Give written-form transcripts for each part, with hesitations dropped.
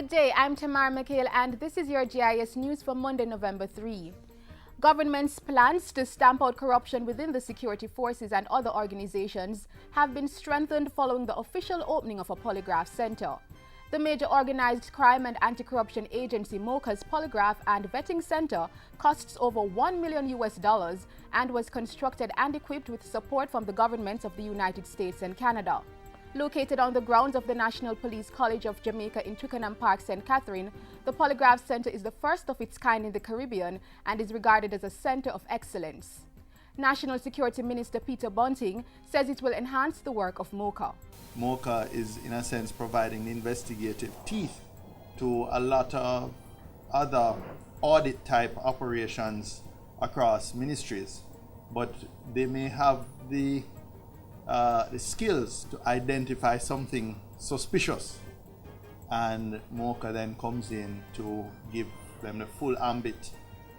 Good day, I'm Tamara McHale and this is your JIS news for Monday, November 3. Government's plans to stamp out corruption within the security forces and other organizations have been strengthened following the official opening of a polygraph center. The major organized crime and anti-corruption agency Moca's Polygraph and Vetting Center costs over $1 million and was constructed and equipped with support from the governments of the United States and Canada. Located on the grounds of the National Police College of Jamaica in Twickenham Park, St. Catherine, the Polygraph Center is the first of its kind in the Caribbean and is regarded as a center of excellence. National Security Minister Peter Bunting says it will enhance the work of Moca. Moca is, in a sense, providing investigative teeth to a lot of other audit-type operations across ministries, but they may have the skills to identify something suspicious, and Moca then comes in to give them the full ambit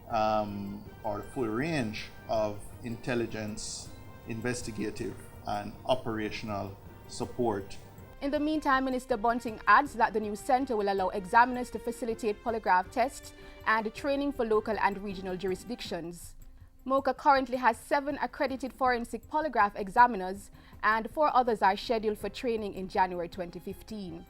or the full range of intelligence, investigative and operational support. In the meantime, Minister Bunting adds that the new center will allow examiners to facilitate polygraph tests and training for local and regional jurisdictions. Moca currently has 7 accredited forensic polygraph examiners and 4 others are scheduled for training in January 2015.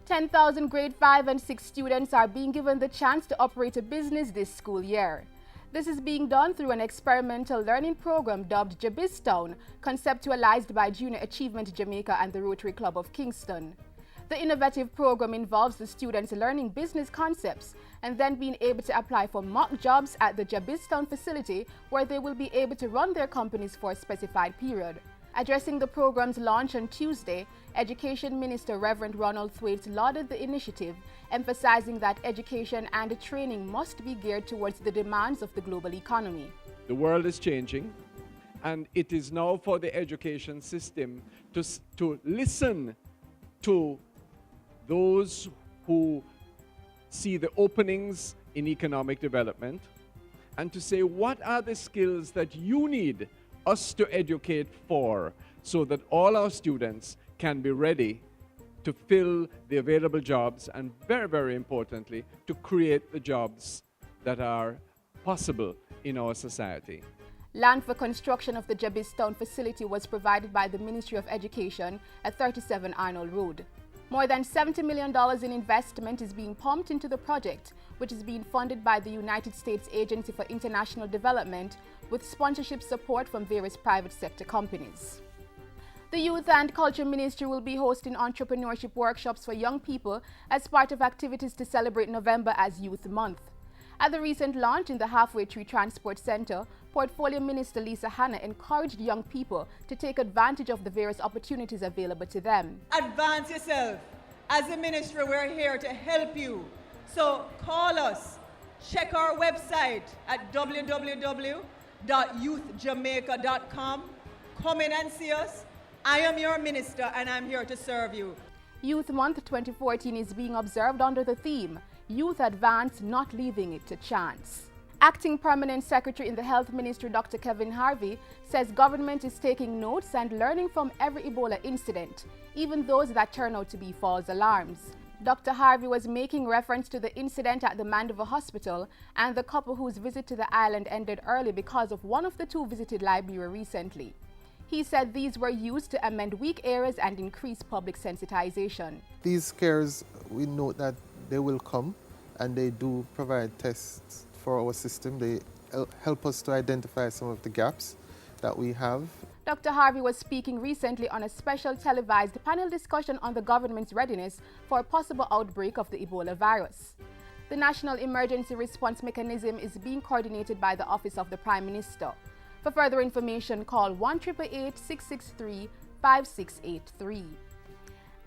10,000 grade 5 and 6 students are being given the chance to operate a business this school year. This is being done through an experimental learning program dubbed JIS, conceptualized by Junior Achievement Jamaica and the Rotary Club of Kingston. The innovative program involves the students learning business concepts and then being able to apply for mock jobs at the JIS facility where they will be able to run their companies for a specified period. Addressing the program's launch on Tuesday, Education Minister Reverend Ronald Thwaites lauded the initiative, emphasizing that education and training must be geared towards the demands of the global economy. The world is changing, and it is now for the education system to listen to those who see the openings in economic development and to say, what are the skills that you need us to educate for so that all our students can be ready to fill the available jobs and, very, very importantly, to create the jobs that are possible in our society. Land for construction of the JIS facility was provided by the Ministry of Education at 37 Arnold Road. More than $70 million in investment is being pumped into the project, which is being funded by the United States Agency for International Development with sponsorship support from various private sector companies. The Youth and Culture Ministry will be hosting entrepreneurship workshops for young people as part of activities to celebrate November as Youth Month. At the recent launch in the Halfway Tree Transport Center, Portfolio Minister Lisa Hanna encouraged young people to take advantage of the various opportunities available to them. Advance yourself. As a ministry, we're here to help you. So call us. Check our website at www.youthjamaica.com. Come in and see us. I am your minister and I'm here to serve you. Youth Month 2014 is being observed under the theme, Youth Advance, Not Leaving It to Chance. Acting Permanent Secretary in the Health Ministry, Dr. Kevin Harvey, says government is taking notes and learning from every Ebola incident, even those that turn out to be false alarms. Dr. Harvey was making reference to the incident at the Mandeville Hospital and the couple whose visit to the island ended early because of one of the 2 visited Liberia recently. He said these were used to amend weak areas and increase public sensitization. These scares, we note that they will come and they do provide tests for our system. They help us to identify some of the gaps that we have. Dr. Harvey was speaking recently on a special televised panel discussion on the government's readiness for a possible outbreak of the Ebola virus. The National Emergency Response Mechanism is being coordinated by the Office of the Prime Minister. For further information, call 1-888-663-5683.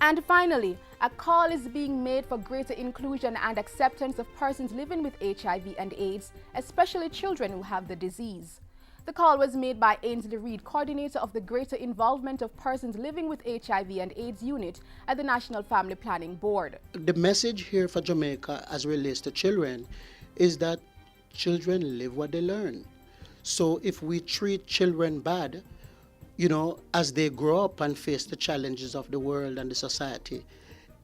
And finally, a call is being made for greater inclusion and acceptance of persons living with HIV and AIDS, especially children who have the disease. The call was made by Ainsley Reid, coordinator of the Greater Involvement of Persons Living with HIV and AIDS unit at the National Family Planning Board. The message here for Jamaica as relates to children is that children live what they learn. So if we treat children bad, as they grow up and face the challenges of the world and the society,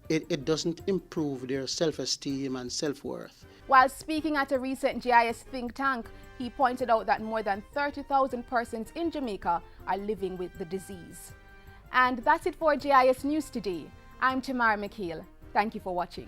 it doesn't improve their self-esteem and self-worth. While speaking at a recent JIS think tank, he pointed out that more than 30,000 persons in Jamaica are living with the disease. And that's it for JIS News today. I'm Tamara McHale. Thank you for watching.